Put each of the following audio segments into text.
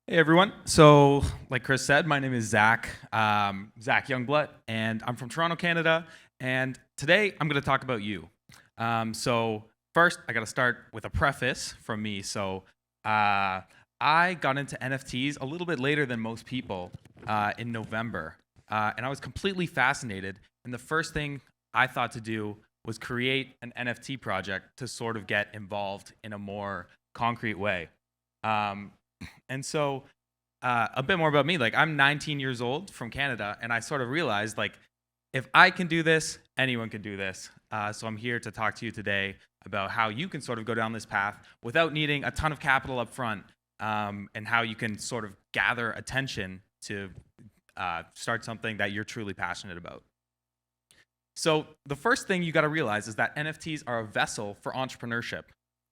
Hey everyone. So, like Chris said, my name is Zach Yungblut, and I'm from Toronto, Canada. And today I'm going to talk about you. So first, I got to start with a preface from me. I got into NFTs a little bit later than most people in November, and I was completely fascinated. And the first thing I thought to do was create an NFT project to sort of get involved in a more concrete way. Um, and so, a bit more about me. Like, I'm 19 years old from Canada, and I sort of realized, like, if I can do this, anyone can do this. So I'm here to talk to you today about how you can sort of go down this path without needing a ton of capital up front, and how you can sort of gather attention to start something that you're truly passionate about. So the first thing you got to realize is that NFTs are a vessel for entrepreneurship.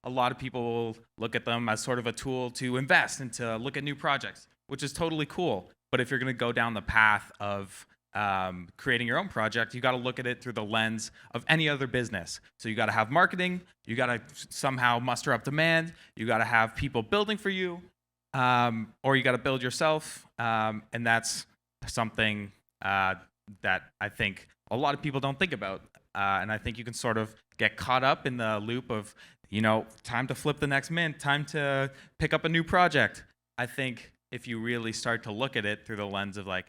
A lot of people will look at them as sort of a tool to invest and to look at new projects, which is totally cool. But if you're going to go down the path of creating your own project, you got to look at it through the lens of any other business. So you got to have marketing, you got to somehow muster up demand, you got to have people building for you, or you got to build yourself. And that's something that I think a lot of people don't think about. And I think you can sort of get caught up in the loop of, time to flip the next mint, time to pick up a new project. I think if you really start to look at it through the lens of like,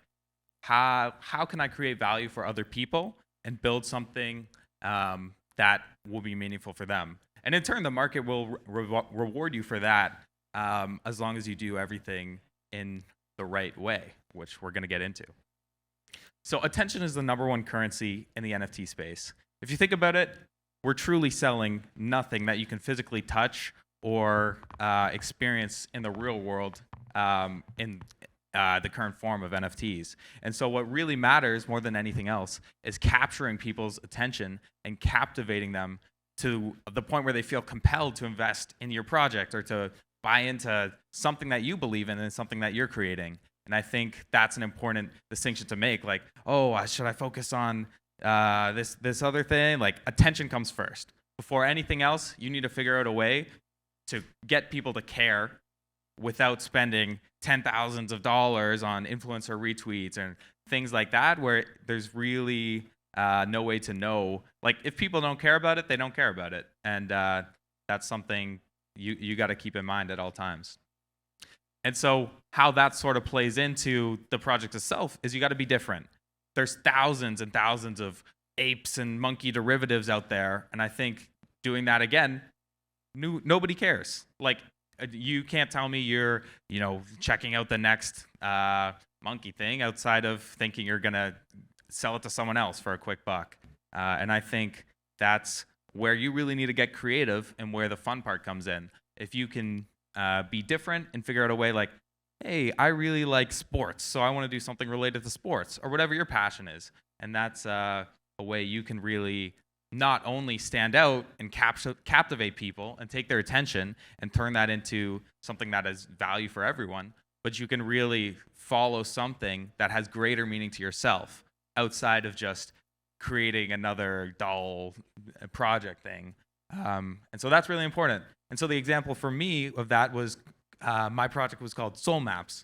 how can I create value for other people and build something that will be meaningful for them? And in turn, the market will reward you for that, as long as you do everything in the right way, which we're going to get into. So attention is the number one currency in the NFT space. If you think about it, we're truly selling nothing that you can physically touch or experience in the real world, in the current form of NFTs. And so what really matters more than anything else is capturing people's attention and captivating them to the point where they feel compelled to invest in your project or to buy into something that you believe in and something that you're creating. And I think that's an important distinction to make. Like, should I focus on this other thing? Like, attention comes first. Before anything else, you need to figure out a way to get people to care without spending $10,000s of dollars on influencer retweets and things like that, where there's really no way to know. Like, if people don't care about it, they don't care about it. And that's something you got to keep in mind at all times. And so how that sort of plays into the project itself is you got to be different. There's thousands and thousands of apes and monkey derivatives out there. And I think doing that again, nobody cares. Like, you can't tell me you're, checking out the next monkey thing outside of thinking you're going to sell it to someone else for a quick buck. And I think that's where you really need to get creative and where the fun part comes in. If you can be different and figure out a way like, hey, I really like sports, so I want to do something related to sports or whatever your passion is. And that's a way you can really not only stand out and captivate people and take their attention and turn that into something that has value for everyone, but you can really follow something that has greater meaning to yourself outside of just creating another dull project thing. And so that's really important. And so the example for me of that was my project was called Soul Maps.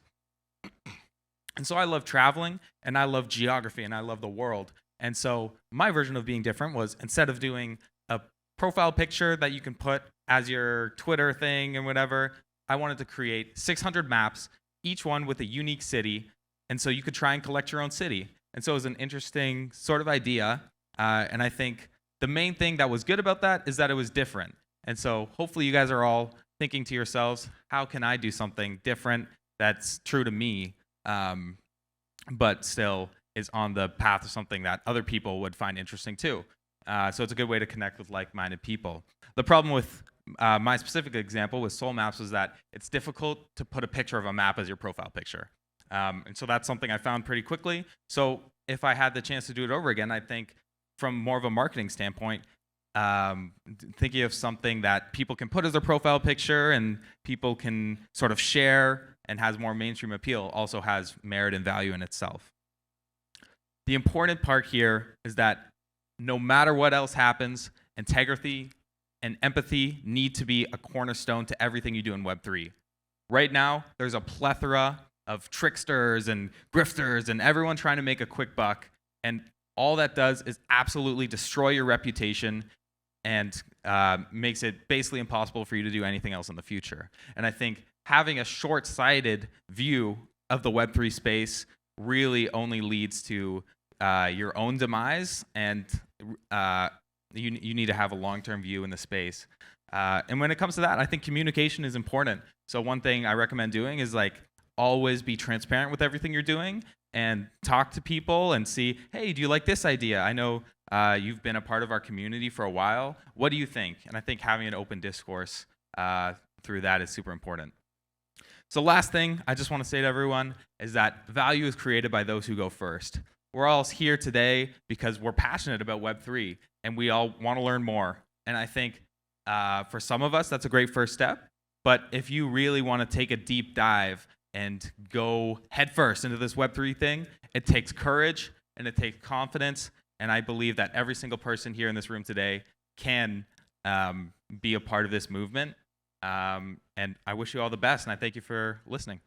And so I love traveling, and I love geography, and I love the world. And so my version of being different was, instead of doing a profile picture that you can put as your Twitter thing and whatever, I wanted to create 600 maps, each one with a unique city. And so you could try and collect your own city. And so it was an interesting sort of idea. And I think the main thing that was good about that is that it was different. And so hopefully you guys are all thinking to yourselves, how can I do something different that's true to me, but still is on the path of something that other people would find interesting too. So it's a good way to connect with like-minded people. The problem with my specific example with Soul Maps was that it's difficult to put a picture of a map as your profile picture. And so that's something I found pretty quickly. So if I had the chance to do it over again, I think from more of a marketing standpoint, thinking of something that people can put as their profile picture and people can sort of share and has more mainstream appeal also has merit and value in itself. The important part here is that no matter what else happens, integrity and empathy need to be a cornerstone to everything you do in Web3. Right now, there's a plethora of tricksters and grifters and everyone trying to make a quick buck. And all that does is absolutely destroy your reputation and makes it basically impossible for you to do anything else in the future. And I think having a short-sighted view of the Web3 space really only leads to your own demise, and you need to have a long-term view in the space. And when it comes to that, I think communication is important. So one thing I recommend doing is like always be transparent with everything you're doing and talk to people and see, hey, do you like this idea? I know you've been a part of our community for a while. What do you think? And I think having an open discourse through that is super important. So last thing I just want to say to everyone is that value is created by those who go first. We're all here today because we're passionate about Web3 and we all want to learn more. And I think for some of us, that's a great first step. But if you really want to take a deep dive and go headfirst into this Web3 thing, it takes courage and it takes confidence. And I believe that every single person here in this room today can be a part of this movement. And I wish you all the best, and I thank you for listening.